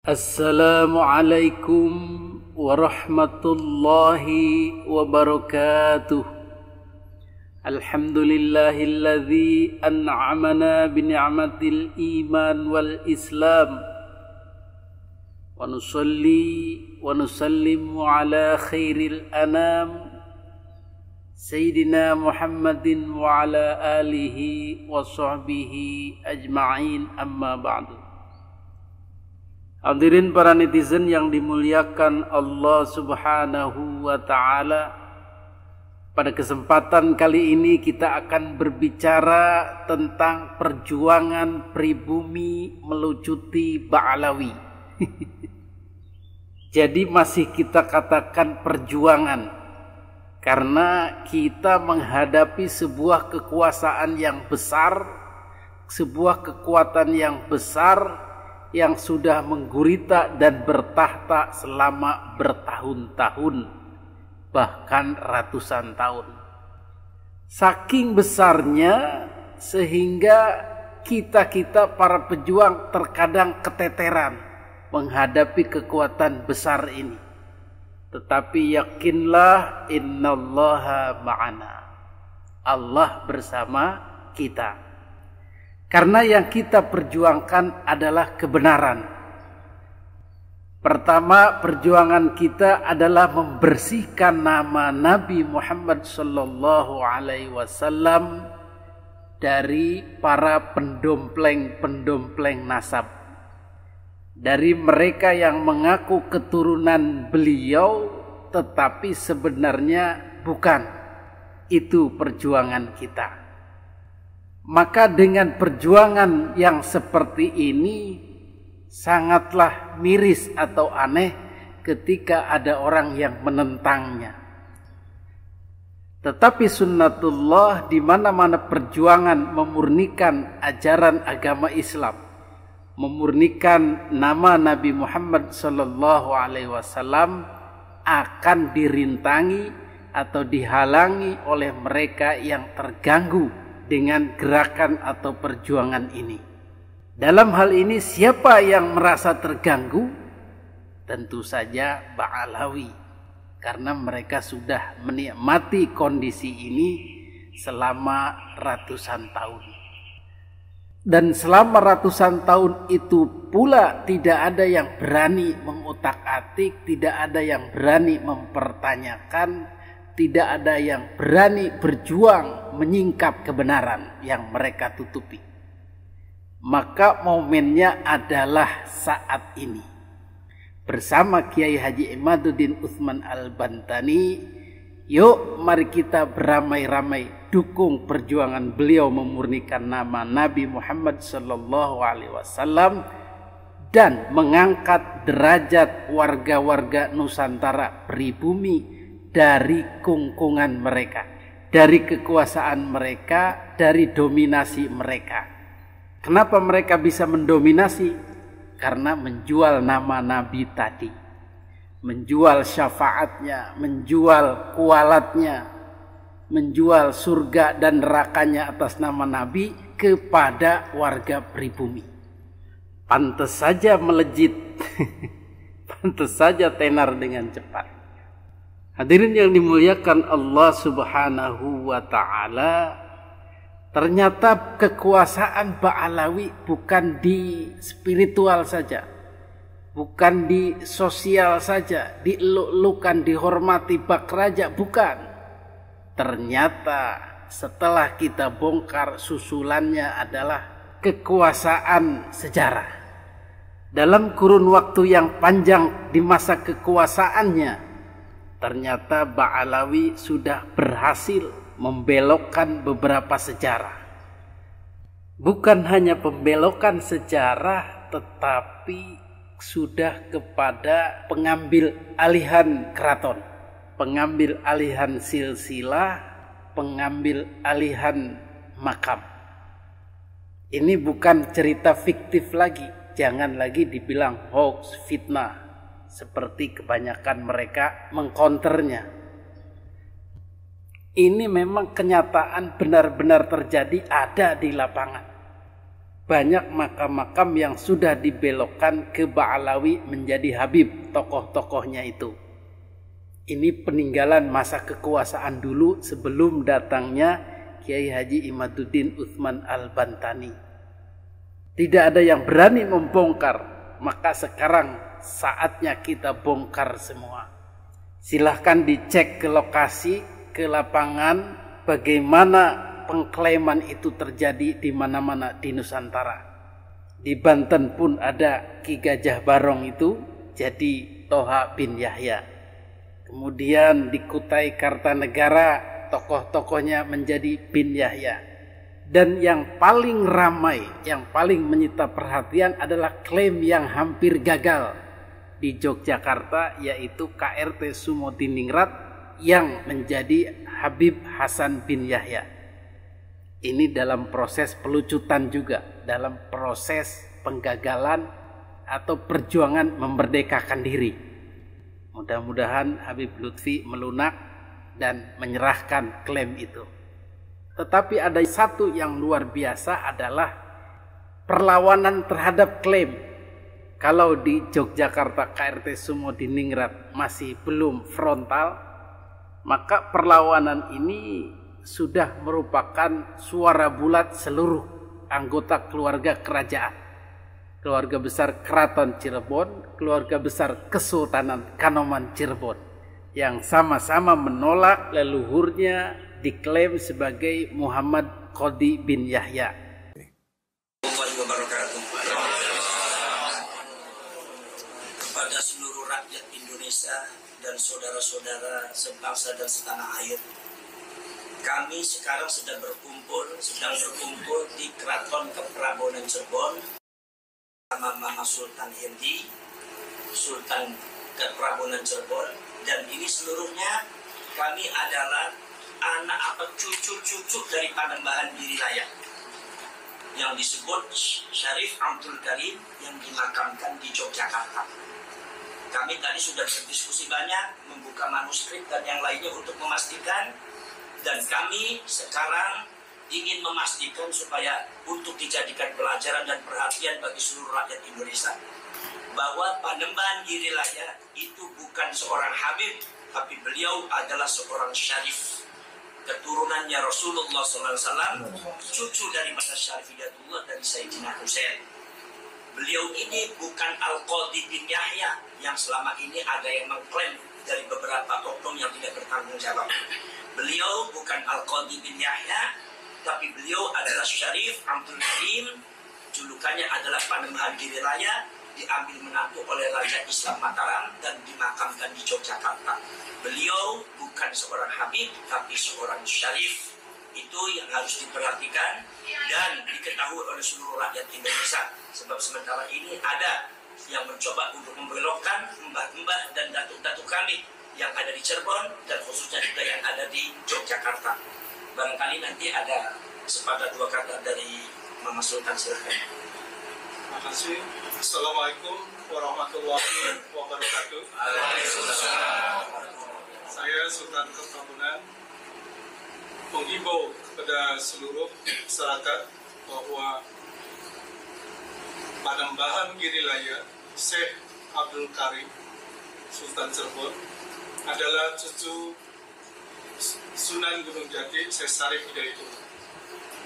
Assalamualaikum warahmatullahi wabarakatuh. Alhamdulillahilladzi an'amana bini'matil iman wal islam. Wa nusalli wa nusallimu ala khairil anam Sayyidina Muhammadin wa ala alihi wa sahbihi ajma'in, amma ba'du. Hadirin para netizen yang dimuliakan Allah Subhanahu wa ta'ala, pada kesempatan kali ini kita akan berbicara tentang perjuangan pribumi melucuti Ba'alawi. Jadi masih kita katakan perjuangan, karena kita menghadapi sebuah kekuasaan yang besar, sebuah kekuatan yang besar yang sudah menggurita dan bertahta selama bertahun-tahun, bahkan ratusan tahun. Saking besarnya sehingga kita para pejuang terkadang keteteran menghadapi kekuatan besar ini. Tetapi yakinlah, innallaha ma'ana, Allah bersama kita. Karena yang kita perjuangkan adalah kebenaran. Pertama, perjuangan kita adalah membersihkan nama Nabi Muhammad sallallahu alaihi wasallam dari para pendompleng nasab. Dari mereka yang mengaku keturunan beliau tetapi sebenarnya bukan. Itu perjuangan kita. Maka dengan perjuangan yang seperti ini sangatlah miris atau aneh ketika ada orang yang menentangnya. Tetapi sunnatullah, di mana-mana perjuangan memurnikan ajaran agama Islam, memurnikan nama Nabi Muhammad sallallahu alaihi wasallam, akan dirintangi atau dihalangi oleh mereka yang terganggu dengan gerakan atau perjuangan ini. Dalam hal ini siapa yang merasa terganggu? Tentu saja Ba'alawi, karena mereka sudah menikmati kondisi ini selama ratusan tahun. Dan selama ratusan tahun itu pula tidak ada yang berani mengutak-atik, tidak ada yang berani mempertanyakan, tidak ada yang berani berjuang menyingkap kebenaran yang mereka tutupi. Maka momennya adalah saat ini. Bersama Kiai Haji Imaduddin Utsman Al-Bantani, yuk mari kita beramai-ramai dukung perjuangan beliau memurnikan nama Nabi Muhammad sallallahu alaihi wasallam dan mengangkat derajat warga-warga Nusantara pribumi dari kungkungan mereka, dari kekuasaan mereka, dari dominasi mereka. Kenapa mereka bisa mendominasi? Karena menjual nama Nabi tadi, menjual syafaatnya, menjual kualatnya, menjual surga dan nerakanya atas nama Nabi kepada warga pribumi. Pantes saja melejit, pantes saja tenar dengan cepat. Hadirin yang dimuliakan Allah Subhanahu wa ta'ala, ternyata kekuasaan Ba'alawi bukan di spiritual saja, bukan di sosial saja, dieluk-elukan, dihormati bak raja, bukan. Ternyata setelah kita bongkar, susulannya adalah kekuasaan sejarah. Dalam kurun waktu yang panjang di masa kekuasaannya, ternyata Ba'alawi sudah berhasil membelokkan beberapa sejarah. Bukan hanya pembelokan sejarah, tetapi sudah kepada pengambil alihan keraton, pengambil alihan silsilah, pengambil alihan makam. Ini bukan cerita fiktif lagi, jangan lagi dibilang hoax, fitnah, seperti kebanyakan mereka mengkonternya. Ini memang kenyataan benar-benar terjadi, ada di lapangan. banyak makam-makam yang sudah dibelokkan ke Ba'alawi menjadi Habib, tokoh-tokohnya itu. Ini peninggalan masa kekuasaan dulu sebelum datangnya Kiai Haji Imaduddin Utsman Al-Bantani. Tidak ada yang berani membongkar, maka sekarang saatnya kita bongkar semua. Silahkan dicek ke lokasi, ke lapangan, bagaimana pengklaiman itu terjadi di mana-mana di Nusantara. Di Banten pun ada Ki Gajah Barong itu jadi Toha bin Yahya. Kemudian di Kutai Kartanegara tokoh-tokohnya menjadi bin Yahya. Dan yang paling ramai, yang paling menyita perhatian adalah klaim yang hampir gagal di Yogyakarta, yaitu KRT Sumodiningrat yang menjadi Habib Hasan bin Yahya. Ini dalam proses pelucutan juga, dalam proses penggagalan atau perjuangan memerdekakan diri. Mudah-mudahan Habib Lutfi melunak dan menyerahkan klaim itu. Tetapi ada satu yang luar biasa adalah perlawanan terhadap klaim. Kalau di Yogyakarta KRT Sumodiningrat masih belum frontal, maka perlawanan ini sudah merupakan suara bulat seluruh anggota keluarga kerajaan. Keluarga besar Keraton Cirebon, keluarga besar Kesultanan Kanoman Cirebon, yang sama-sama menolak leluhurnya diklaim sebagai Muhammad Qadi bin Yahya. Kepada seluruh rakyat Indonesia dan saudara-saudara sebangsa dan setanah air, kami sekarang sedang berkumpul di Keraton Keprabonan Cirebon sama Mama Sultan Hendi, Sultan Keprabonan Cirebon, dan ini seluruhnya kami adalah anak cucu-cucu dari Panembahan Girilaya yang disebut Syarif Abdul Karim yang dimakamkan di Yogyakarta. Kami tadi sudah berdiskusi banyak, membuka manuskrip dan yang lainnya untuk memastikan, dan kami sekarang ingin memastikan supaya untuk dijadikan pelajaran dan perhatian bagi seluruh rakyat Indonesia bahwa Panembahan Girilaya itu bukan seorang Habib, tapi beliau adalah seorang syarif, keturunannya Rasulullah SAW, cucu daripada Syarifiyatullah dari Sayyidina Husain. Beliau ini bukan Al-Qadi bin Yahya yang selama ini ada yang mengklaim dari beberapa oknum yang tidak bertanggung jawab. Beliau bukan Al-Qadi bin Yahya, tapi beliau adalah Syarif Abdul Karim, julukannya adalah Panembahan Girilaya, diambil menantu oleh Raja Islam Mataram dan dimakamkan di Yogyakarta. Beliau bukan seorang Habib, tapi seorang Syarif. Itu yang harus diperhatikan dan diketahui oleh seluruh rakyat Indonesia. Sebab sementara ini ada yang mencoba untuk membelokkan mbah-mbah dan datuk-datuk kami yang ada di Cirebon dan khususnya juga yang ada di Yogyakarta. Barangkali nanti ada sepatah dua kata dari Mama Sultan, silahkan. Terima kasih. Assalamualaikum warahmatullahi wabarakatuh. Saya Sultan Keprabonan menghimbau kepada seluruh masyarakat bahwa Panembahan Girilaya Syekh Abdul Karim Sultan Cirebon adalah cucu Sunan Gunung Jati Syekh Syarif Hidayatullah.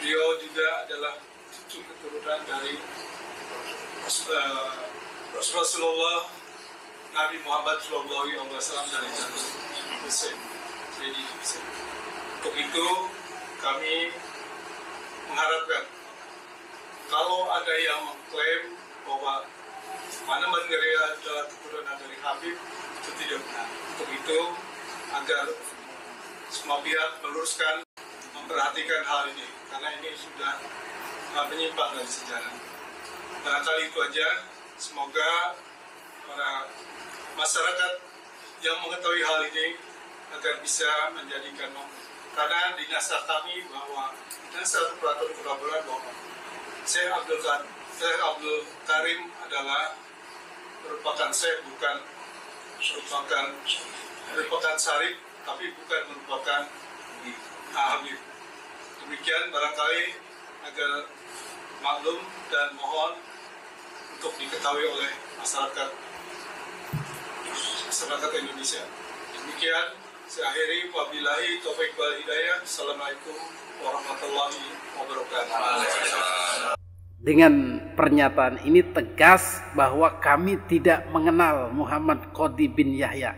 Beliau juga adalah cucu keturunan dari Rasulullah Nabi Muhammad SAW dari Husain. Jadi untuk itu kami mengharapkan kalau ada yang mengklaim bahwa Panembahan Girilaya adalah keturunan dari Habib, itu tidak benar. Untuk itu agar semua pihak meluruskan, memperhatikan hal ini karena ini sudah menyimpang dari sejarah. Barangkali itu aja. Semoga para masyarakat yang mengetahui hal ini agar bisa menjadikan karena di naskah kami bahwa naskah Keraton Keprabonan bahwa Syekh Abdul Karim adalah merupakan Syekh merupakan syarif tapi bukan merupakan Habib. Demikian barangkali agar maklum dan mohon untuk diketahui oleh masyarakat Indonesia. Demikian saya akhiri, wabillahi taufiq wal hidayah. Assalamualaikum warahmatullahi wabarakatuh. Dengan pernyataan ini tegas bahwa kami tidak mengenal Muhammad Qadi bin Yahya.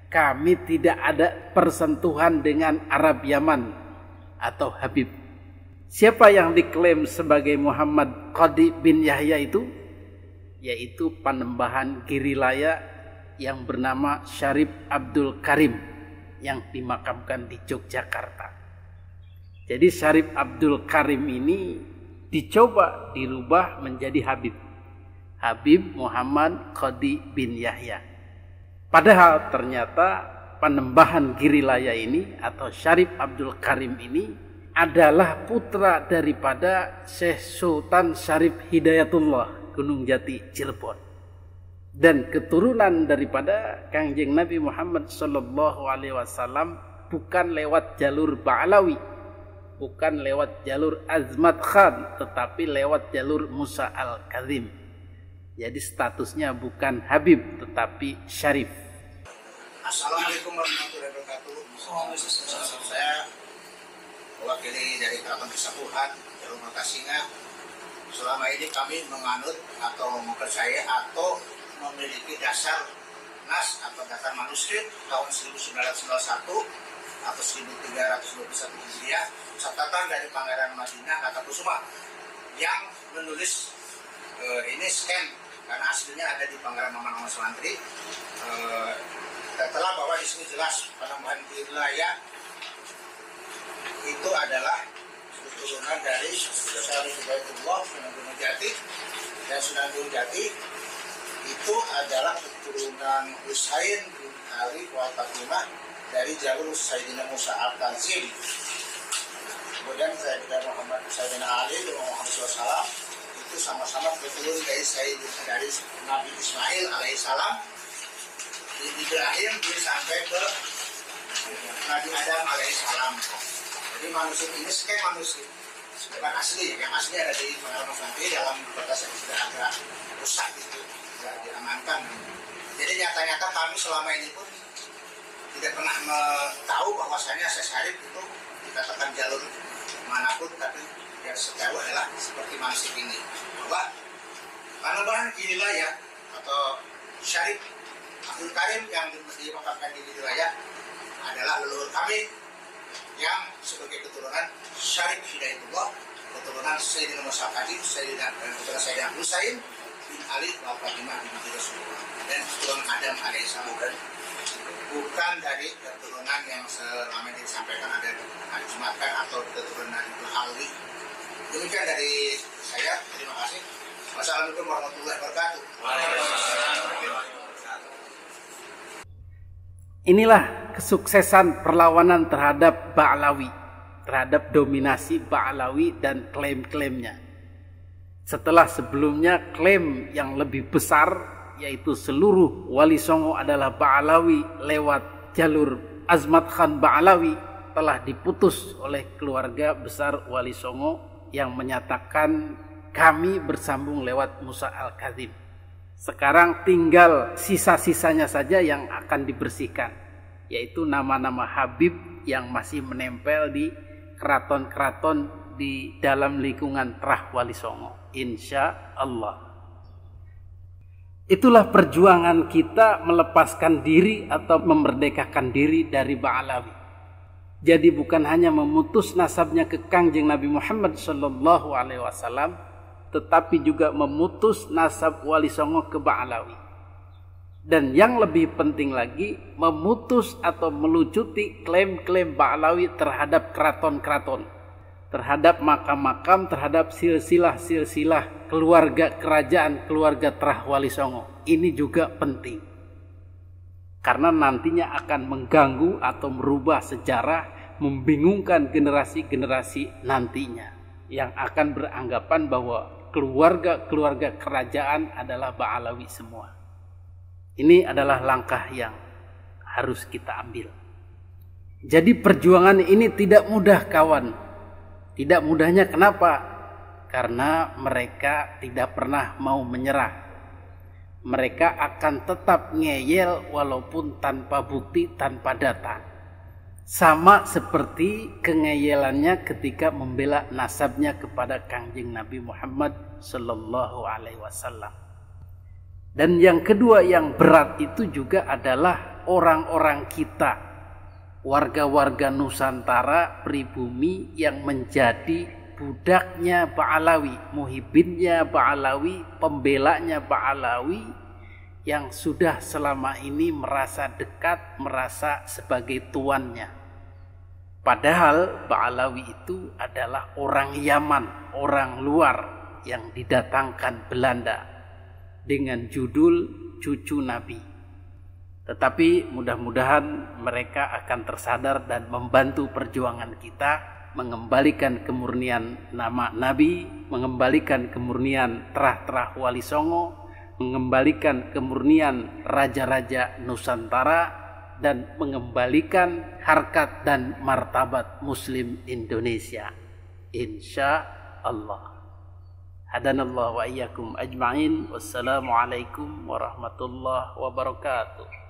Kami tidak ada persentuhan dengan Arab Yaman atau Habib. Siapa yang diklaim sebagai Muhammad Qadi bin Yahya itu? Yaitu Panembahan Girilaya yang bernama Syarif Abdul Karim yang dimakamkan di Yogyakarta. Jadi Syarif Abdul Karim ini dicoba dirubah menjadi Habib Muhammad Qadi bin Yahya. Padahal ternyata Panembahan Girilaya ini atau Syarif Abdul Karim ini adalah putra daripada Syekh Sultan Syarif Hidayatullah Gunung Jati Cirebon, dan keturunan daripada Kangjeng Nabi Muhammad sallallahu alaihi wasallam bukan lewat jalur Ba'alawi, bukan lewat jalur Azmat Khan, tetapi lewat jalur Musa Al-Kazim. Jadi statusnya bukan Habib tetapi Syarif. Assalamualaikum warahmatullahi wabarakatuh. Saya mewakili dari Keraton Kesepuhan Jalur Makasinga. Selama ini kami menganut atau mempercayai atau memiliki dasar nas atau dasar manuskrip tahun 1991 atau 1321 Hijriah, catatan dari Pangeran Madinah Natakusuma yang menulis ini scan karena aslinya ada di Pangeran Maman Santri. Setelah bahwa di sini jelas Panembahan Girilaya itu adalah keturunan dari Syarif Hidayatullah Sunan Gunung Jati, dan Sunan Gunung Jati itu adalah keturunan Husain bin Ali wa Fatimah dari jalur Sayyidina Musa Al-Kazim. Kemudian Sayyidina Muhammad Sayyidina Ali dan Muhammad SAW itu sama-sama keturunan dari Nabi Ismail alaihissalam, Ibrahim sampai ke Nabi Adam alaihissalam. Jadi manuskrip ini scan manuskrip bukan asli, yang asli ada di Pangeran Santri dalam kertas yang sudah agak rusak itu, tidak diamankan. Jadi nyata-nyata kami selama ini pun tidak pernah tahu bahwasanya Syekh Syarif itu dikatakan jalur manapun, tapi yang setahu adalah seperti manuskrip ini, bahwa Panembahan Girilaya atau Syarif Abdul Karim yang dimakamkan di Girilaya adalah leluhur kami yang sebagai keturunan Syarif Hidayatullah, keturunan Sayyidina Musa Al-Kazim, Sayyidina Husain bin Ali wa Fatimah binti Rasulullah, dan keturunan Adam alaihissalam, bukan dari keturunan yang selama ini disampaikan ada disematkan atau keturunan Al-Halawi. Demikian dari saya, terima kasih. Wassalamualaikum warahmatullahi wabarakatuh. Inilah kesuksesan perlawanan terhadap Ba'alawi, terhadap dominasi Ba'alawi dan klaim-klaimnya. Setelah sebelumnya klaim yang lebih besar, yaitu seluruh Wali Songo adalah Ba'alawi lewat jalur Azmat Khan Ba'alawi, telah diputus oleh keluarga besar Wali Songo yang menyatakan kami bersambung lewat Musa Al-Kazim. Sekarang tinggal sisa-sisanya saja yang akan dibersihkan, yaitu nama-nama Habib yang masih menempel di keraton-keraton di dalam lingkungan Trah Wali Songo. Insya Allah. Itulah perjuangan kita melepaskan diri atau memerdekakan diri dari Ba'alawi. Jadi bukan hanya memutus nasabnya ke Kangjeng Nabi Muhammad sallallahu alaihi wasallam, tetapi juga memutus nasab Wali Songo ke Ba'alawi. Dan yang lebih penting lagi, memutus atau melucuti klaim-klaim Ba'alawi terhadap keraton-keraton, terhadap makam-makam, terhadap silsilah-silsilah keluarga kerajaan, keluarga Trah Wali Songo. Ini juga penting, karena nantinya akan mengganggu atau merubah sejarah, membingungkan generasi-generasi nantinya yang akan beranggapan bahwa keluarga-keluarga kerajaan adalah Ba'alawi semua. Ini adalah langkah yang harus kita ambil. Jadi perjuangan ini tidak mudah, kawan. Tidak mudahnya kenapa? karena mereka tidak pernah mau menyerah. Mereka akan tetap ngeyel walaupun tanpa bukti, tanpa data. Sama seperti kengeyelannya ketika membela nasabnya kepada Kangjeng Nabi Muhammad sallallahu alaihi wasallam. Dan yang kedua yang berat itu juga adalah orang-orang kita, warga-warga Nusantara pribumi yang menjadi budaknya Ba'alawi, muhibinnya Ba'alawi, pembelanya Ba'alawi, yang sudah selama ini merasa dekat, merasa sebagai tuannya. Padahal Ba'alawi itu adalah orang Yaman, orang luar yang didatangkan Belanda dengan judul cucu Nabi. Tetapi mudah-mudahan mereka akan tersadar dan membantu perjuangan kita mengembalikan kemurnian nama Nabi, mengembalikan kemurnian terah-terah Wali Songo, mengembalikan kemurnian raja-raja Nusantara, dan mengembalikan harkat dan martabat Muslim Indonesia. Insya Allah. Hadanallahu wa iyyakum ajma'in. Wassalamualaikum warahmatullahi wabarakatuh.